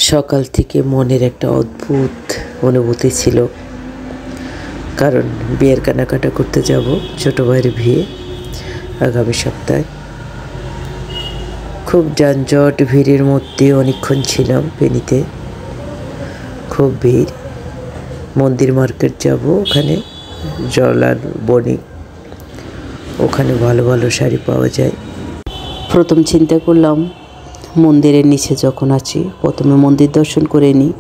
সকাল থেকে মনের একটা অদ্ভুত অনুভূতি ছিল, কারণ বিয়ের কেনাকাটা করতে যাব ছোট ভাইয়ের বিয়ে আগামী সপ্তাহে। খুব যানজট ভিড়ের মধ্যে অনেকক্ষণ ছিলাম ফেনীতে, খুব ভিড়। মন্দির মার্কেট যাব, ওখানে জলার বণিক, ওখানে ভালো ভালো শাড়ি পাওয়া যায়। প্রথম চিন্তা করলাম মন্দিরের নিচে যখন আছি প্রথমে মন্দির দর্শন করে নিই,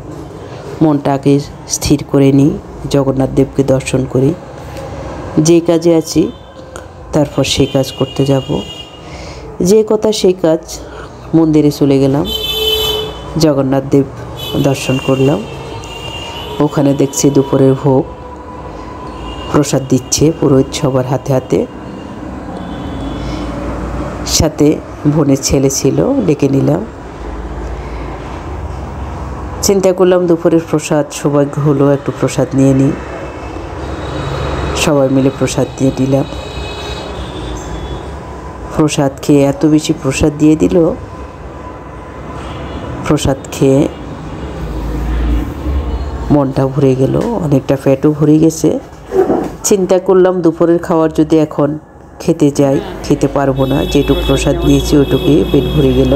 মনটা আগে স্থির করে নিই, জগন্নাথ দেবকে দর্শন করি। যে কাজে আছি তারপর সেই কাজ করতে যাব, যে কথা সেই কাজ। মন্দিরে চলে গেলাম, জগন্নাথ দেব দর্শন করলাম। ওখানে দেখছি দুপুরের ভোগ প্রসাদ দিচ্ছে পুরোহিত সবার হাতে হাতে, সাথে বোনের ছেলে ছিল, ডেকে নিলাম। চিন্তা করলাম দুপুরের প্রসাদ সৌভাগ্য হলো, একটু প্রসাদ নিয়ে নিই। সবাই মিলে প্রসাদ দিয়ে দিলাম। প্রসাদ খেয়ে এত বেশি প্রসাদ দিয়ে দিল, প্রসাদ খেয়ে মনটা ভরে গেল, অনেকটা পেটও ভরে গেছে। চিন্তা করলাম দুপুরের খাবার যদি এখন খেতে যাই খেতে পারবো না, যেটুকু প্রসাদ নিয়েছি ওটুকুই পেট ভরে গেল।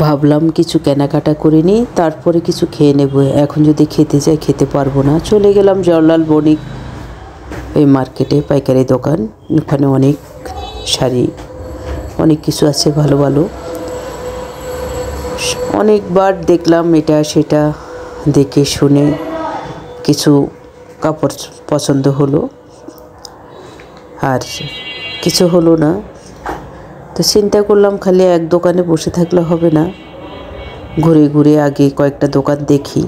ভাবলাম কিছু কেনাকাটা করে নিই, তারপরে কিছু খেয়ে নেব। এখন যদি খেতে যাই খেতে পারবো না। চলে গেলাম জওহরলাল বণিক এই মার্কেটে, পাইকারি দোকান। ওখানে অনেক শাড়ি, অনেক কিছু আছে ভালো ভালো। অনেকবার দেখলাম এটা সেটা, দেখে শুনে কিছু কাপড় পছন্দ হলো, আর কিছু হলো না। তো চিন্তা করলাম খালি এক দোকানে বসে থাকলে হবে না, ঘুরে ঘুরে আগে কয়েকটা দোকান দেখি,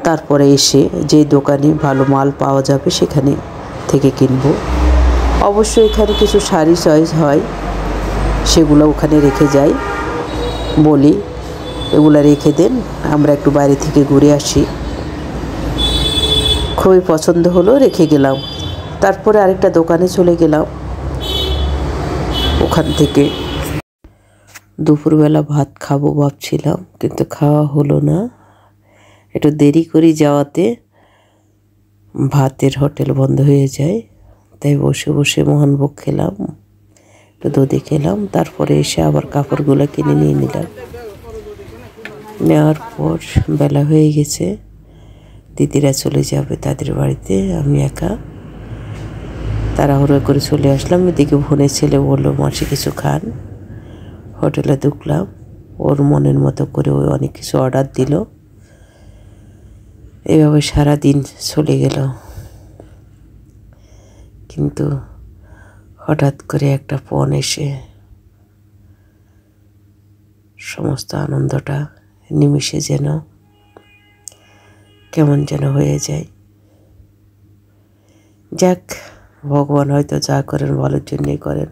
তারপরে এসে যে দোকানে ভালো মাল পাওয়া যাবে সেখানে থেকে কিনবো। অবশ্যই এখানে কিছু শাড়ি চয়েস হয়, সেগুলো ওখানে রেখে যাই, বলি এগুলো রেখে দেন, আমরা একটু বাইরে থেকে ঘুরে আসি। খুবই পছন্দ হলো, রেখে গেলাম। তারপরে আরেকটা দোকানে চলে গেলাম। ওখান থেকে দুপুরবেলা ভাত খাবো ভাবছিলাম, কিন্তু খাওয়া হলো না। একটু দেরি করে যাওয়াতে ভাতের হোটেল বন্ধ হয়ে যায়, তাই বসে বসে মোহনভোগ খেলাম, একটু দধি খেলাম। তারপরে এসে আবার কাপড়গুলো কিনে নিয়ে নিলাম। নেওয়ার পর বেলা হয়ে গেছে, দিদিরা চলে যাবে তাদের বাড়িতে, আমি একা তাড়াহুড়ো করে চলে আসলাম। এদিকে বোনের ছেলে বললো মাসি কিছু খান। হোটেলে ঢুকলাম, ওর মনের মতো করে ওই অনেক কিছু অর্ডার দিল। এভাবে সারাদিন চলে গেল, কিন্তু হঠাৎ করে একটা ফোন এসে সমস্ত আনন্দটা নিমিষে যেন কেমন যেন হয়ে যায়। যাক, ভগবান হয়তো যা করেন ভালোর জন্যই করেন।